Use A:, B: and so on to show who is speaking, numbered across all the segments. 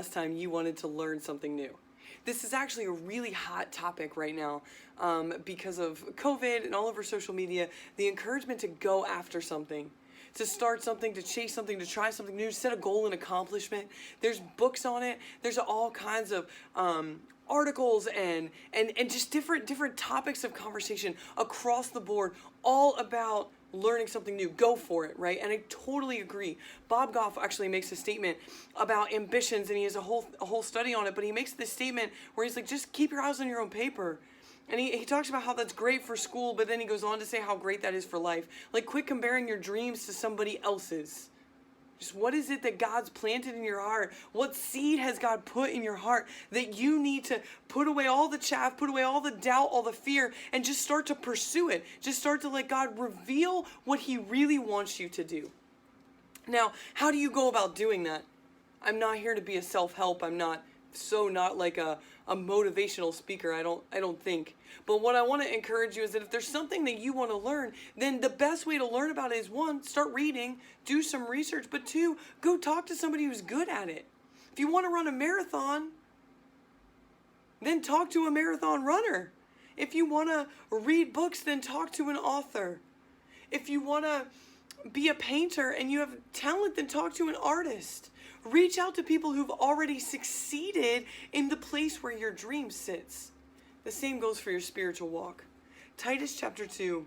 A: last time you wanted to learn something new? This is actually a really hot topic right now because of COVID and all over social media. The encouragement to go after something, to start something, to chase something, to try something new, to set a goal and accomplishment. There's books on it. There's all kinds of articles and just different topics of conversation across the board, all about learning something new. Go for it, right? And I totally agree. Bob Goff actually makes a statement about ambitions, and he has a whole study on it, but he makes this statement where he's like, just keep your eyes on your own paper. And he talks about how that's great for school, but then he goes on to say how great that is for life. Like, quit comparing your dreams to somebody else's. Just what is it that God's planted in your heart? What seed has God put in your heart that you need to put away all the chaff, put away all the doubt, all the fear, and just start to pursue it. Just start to let God reveal what he really wants you to do. Now, how do you go about doing that? I'm not here to be a self-help. I'm not like a motivational speaker, I don't think. But what I want to encourage you is that if there's something that you want to learn, then the best way to learn about it is, one, start reading, do some research, but two, go talk to somebody who's good at it. If you want to run a marathon, then talk to a marathon runner. If you want to read books, then talk to an author. If you want to be a painter and you have talent, then talk to an artist. Reach out to people who've already succeeded in the place where your dream sits. The same goes for your spiritual walk. Titus chapter 2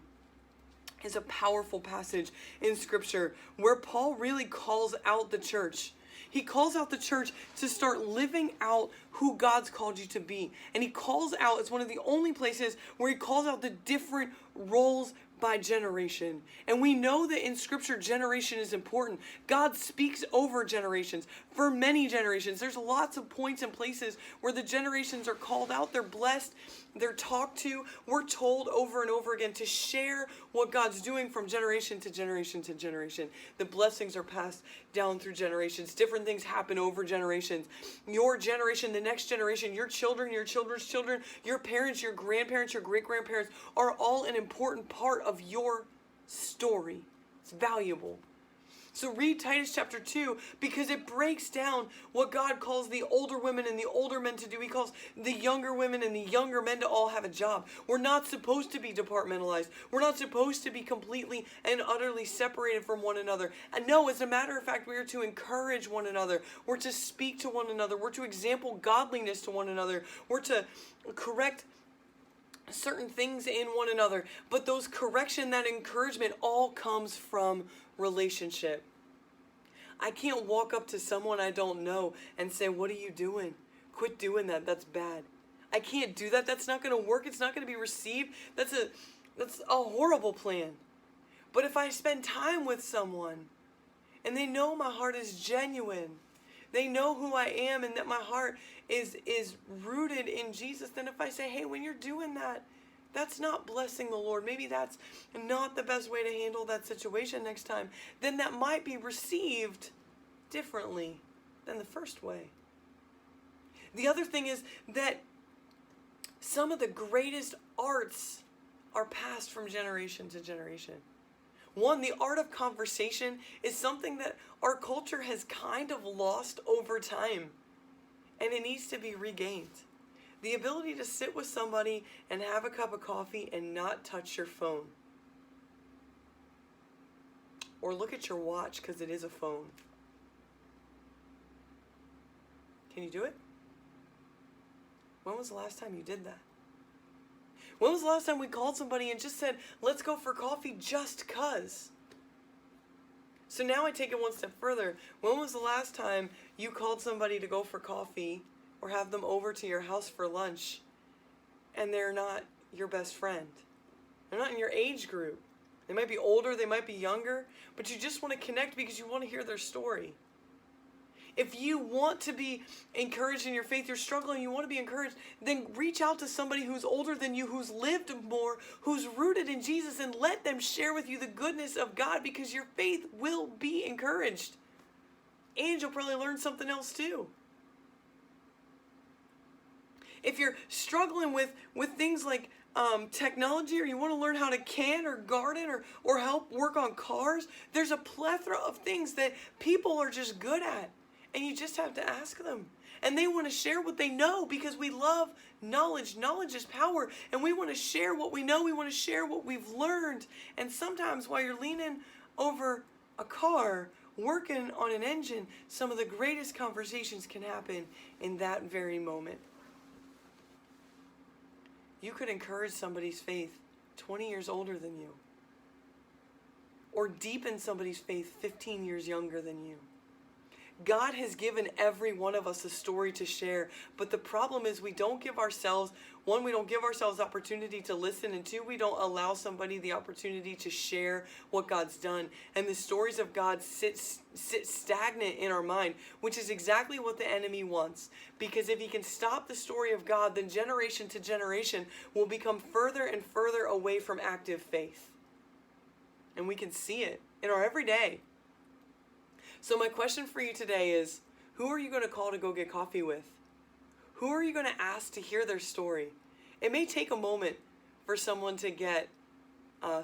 A: is a powerful passage in Scripture where Paul really calls out the church. He calls out the church to start living out who God's called you to be. And he calls out, it's one of the only places where he calls out the different roles by generation. And we know that in Scripture, generation is important. God speaks over generations for many generations. There's lots of points and places where the generations are called out. They're blessed. They're talked to. We're told over and over again to share what God's doing from generation to generation to generation. The blessings are passed down through generations. Different things happen over generations. Your generation, the next generation, your children, your children's children, your parents, your grandparents, your great-grandparents are all an important part of your story. It's valuable. So read Titus chapter 2 because it breaks down what God calls the older women and the older men to do. He calls the younger women and the younger men to all have a job. We're not supposed to be departmentalized. We're not supposed to be completely and utterly separated from one another. And no, as a matter of fact, we are to encourage one another. We're to speak to one another. We're to example godliness to one another. We're to correct certain things in one another. But those correction, that encouragement all comes from relationship. I can't walk up to someone I don't know and say, what are you doing? Quit doing that. That's bad. I can't do that. That's not going to work. It's not going to be received. That's a horrible plan. But if I spend time with someone and they know my heart is genuine, they know who I am and that my heart is rooted in Jesus, then if I say, hey, when you're doing that, that's not blessing the Lord, maybe that's not the best way to handle that situation next time, then that might be received differently than the first way. The other thing is that some of the greatest arts are passed from generation to generation. One, the art of conversation is something that our culture has kind of lost over time, and it needs to be regained. The ability to sit with somebody and have a cup of coffee and not touch your phone. Or look at your watch because it is a phone. Can you do it? When was the last time you did that? When was the last time we called somebody and just said, let's go for coffee just 'cause? So now I take it one step further. When was the last time you called somebody to go for coffee or have them over to your house for lunch and they're not your best friend? They're not in your age group. They might be older, they might be younger, but you just want to connect because you want to hear their story. If you want to be encouraged in your faith, you're struggling, you want to be encouraged, then reach out to somebody who's older than you, who's lived more, who's rooted in Jesus, and let them share with you the goodness of God because your faith will be encouraged. And you'll probably learn something else too. If you're struggling with things like technology, or you want to learn how to can or garden or help work on cars, there's a plethora of things that people are just good at. And you just have to ask them. and they want to share what they know because we love knowledge. Knowledge is power, and we want to share what we know. We want to share what we've learned. And sometimes while you're leaning over a car, working on an engine, some of the greatest conversations can happen in that very moment. You could encourage somebody's faith 20 years older than you, or deepen somebody's faith 15 years younger than you. God has given every one of us a story to share, but the problem is we don't give ourselves, one, we don't give ourselves opportunity to listen, and two, we don't allow somebody the opportunity to share what God's done. And the stories of God sit stagnant in our mind, which is exactly what the enemy wants. Because if he can stop the story of God, then generation to generation will become further and further away from active faith. And we can see it in our everyday. So my question for you today is, who are you going to call to go get coffee with? Who are you going to ask to hear their story? It may take a moment for someone to get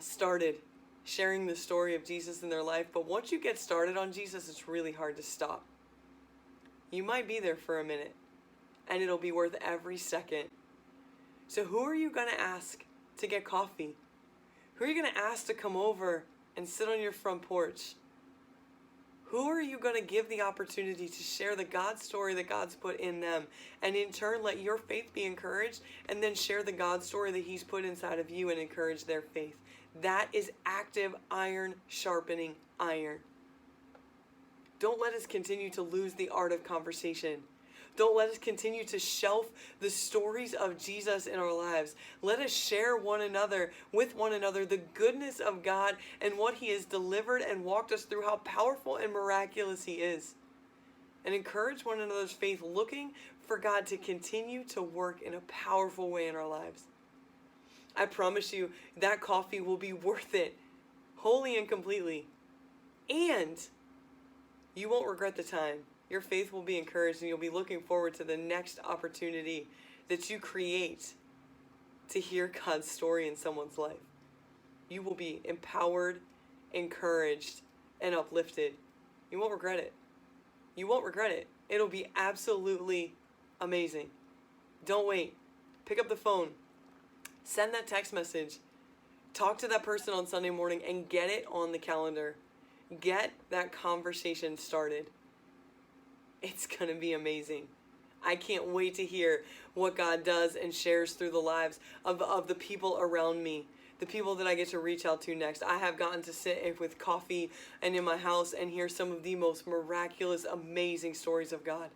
A: started sharing the story of Jesus in their life, but once you get started on Jesus, it's really hard to stop. You might be there for a minute, and it'll be worth every second. So who are you going to ask to get coffee? Who are you going to ask to come over and sit on your front porch? Who are you going to give the opportunity to share the God story that God's put in them? And in turn, let your faith be encouraged, and then share the God story that he's put inside of you and encourage their faith. That is active iron sharpening iron. Don't let us continue to lose the art of conversation. Don't let us continue to shelf the stories of Jesus in our lives. Let us share with one another the goodness of God and what he has delivered and walked us through, how powerful and miraculous he is. And encourage one another's faith, looking for God to continue to work in a powerful way in our lives. I promise you that coffee will be worth it, wholly and completely. And you won't regret the time. Your faith will be encouraged, and you'll be looking forward to the next opportunity that you create to hear God's story in someone's life. You will be empowered, encouraged, and uplifted. You won't regret it. You won't regret it. It'll be absolutely amazing. Don't wait. Pick up the phone. Send that text message. Talk to that person on Sunday morning and get it on the calendar. Get that conversation started. It's going to be amazing. I can't wait to hear what God does and shares through the lives of the people around me, the people that I get to reach out to next. I have gotten to sit with coffee and in my house and hear some of the most miraculous, amazing stories of God.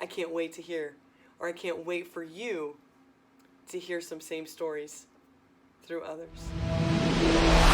A: I can't wait to hear, or I can't wait for you to hear some same stories through others.